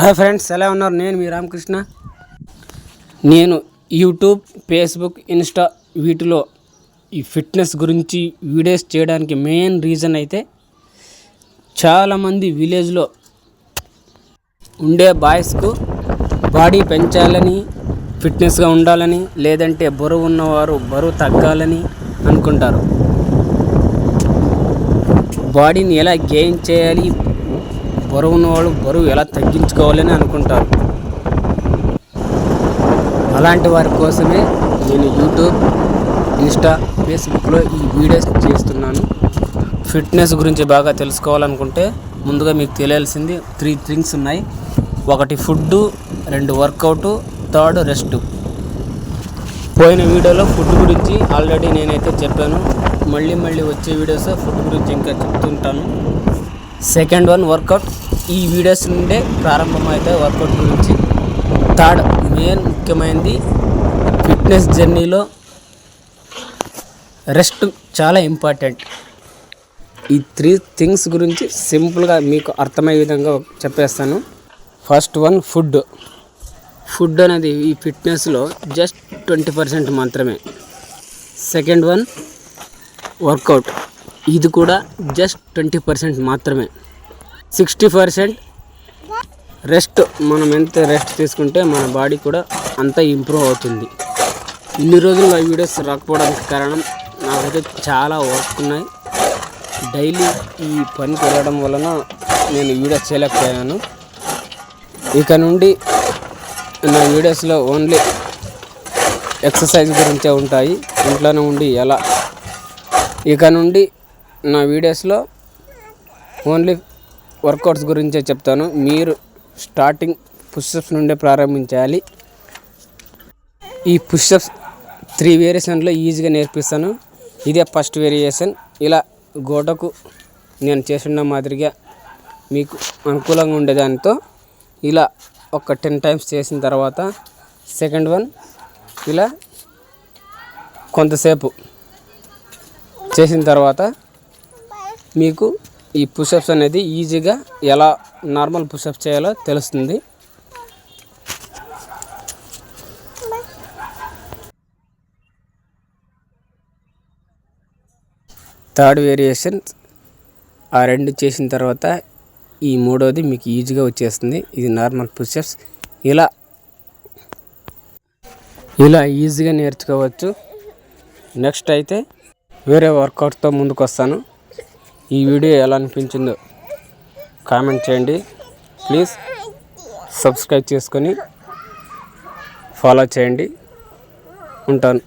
Hi friends, ఎలా ఉన్నారు? నేను మీ రామకృష్ణ. నేను యూట్యూబ్, ఫేస్బుక్, ఇన్స్టా వీటిలో ఈ ఫిట్నెస్ గురించి వీడియోస్ చేయడానికి మెయిన్ రీజన్ అయితే చాలామంది విలేజ్లో ఉండే బాయ్స్కు బాడీ పెంచాలని, ఫిట్నెస్గా ఉండాలని, లేదంటే బరువు ఉన్నవారు బరువు తగ్గాలని అనుకుంటారు. బాడీని ఎలా గెయిన్ చేయాలి, బరువు ఉన్నవాళ్ళు బరువు ఎలా తగ్గించుకోవాలని అనుకుంటారు. అలాంటి వారి కోసమే నేను యూట్యూబ్, ఇన్స్టా, ఫేస్బుక్లో ఈ వీడియోస్ చేస్తున్నాను. ఫిట్నెస్ గురించి బాగా తెలుసుకోవాలనుకుంటే ముందుగా మీకు తెలియాల్సింది 3 థింగ్స్ ఉన్నాయి. 1 ఫుడ్, 2 వర్కౌట్, 3 రెస్ట్. పోయిన వీడియోలో ఫుడ్ గురించి ఆల్రెడీ నేనైతే చెప్పాను. మళ్ళీ వచ్చే వీడియోస్ ఫుడ్ గురించి ఇంకా చెప్తుంటాను. Second one workout. ఈ వీడియోస్ నుండే ప్రారంభమైతే వర్కౌట్ గురించి. 3 మెయిన్ ముఖ్యమైనది ఫిట్నెస్ జర్నీలో రెస్ట్ చాలా ఇంపార్టెంట్. ఈ 3 థింగ్స్ గురించి సింపుల్గా మీకు అర్థమయ్యే విధంగా చెప్పేస్తాను. First one food. ఫుడ్ అనేది ఈ ఫిట్నెస్లో జస్ట్ 20% మాత్రమే. Second one workout. ఇది కూడా జస్ట్ 20% మాత్రమే. 60% రెస్ట్. మనం ఎంత రెస్ట్ తీసుకుంటే మన బాడీ కూడా అంత ఇంప్రూవ్ అవుతుంది. ఇన్ని రోజులు ఆ వీడియోస్ రాకపోవడానికి కారణం నాకైతే చాలా వర్క్ ఉన్నాయి. డైలీ ఈ పనికి వెళ్ళడం వలన నేను వీడియోస్ చేయలేకపోయాను. ఇక నుండి నా వీడియోస్లో ఓన్లీ ఎక్సర్సైజ్ గురించే ఉంటాయి. ఇంట్లోనే ఉండి ఎలా. ఇక నుండి నా వీడియోస్లో ఓన్లీ వర్కౌట్స్ గురించే చెప్తాను. మీరు స్టార్టింగ్ పుషప్స్ నుండే ప్రారంభించాలి. ఈ పుషప్స్ 3 వేరియేషన్లో ఈజీగా నేర్పిస్తాను. ఇదే ఫస్ట్ వేరియేషన్. ఇలా గోడకు నేను చేసిన మాదిరిగా మీకు అనుకూలంగా ఉండేదానితో ఇలా ఒక 10 టైమ్స్ చేసిన తర్వాత సెకండ్ వన్ ఇలా కొంతసేపు చేసిన తర్వాత మీకు ఈ పుషప్స్ అనేది ఈజీగా ఎలా నార్మల్ పుషప్స్ చేయాలో తెలుస్తుంది. థర్డ్ వేరియేషన్ ఆ 2 చేసిన తర్వాత ఈ 3వది మీకు ఈజీగా వచ్చేస్తుంది. ఇది నార్మల్ పుషప్స్. ఇలా ఈజీగా నేర్చుకోవచ్చు. నెక్స్ట్ అయితే వేరే వర్కౌట్తో ముందుకు వస్తాను. ఈ వీడియో ఎలా అనిపించిందో కామెంట్ చేయండి. ప్లీజ్ సబ్స్క్రైబ్ చేసుకొని ఫాలో చేయండి. ఉంటాను.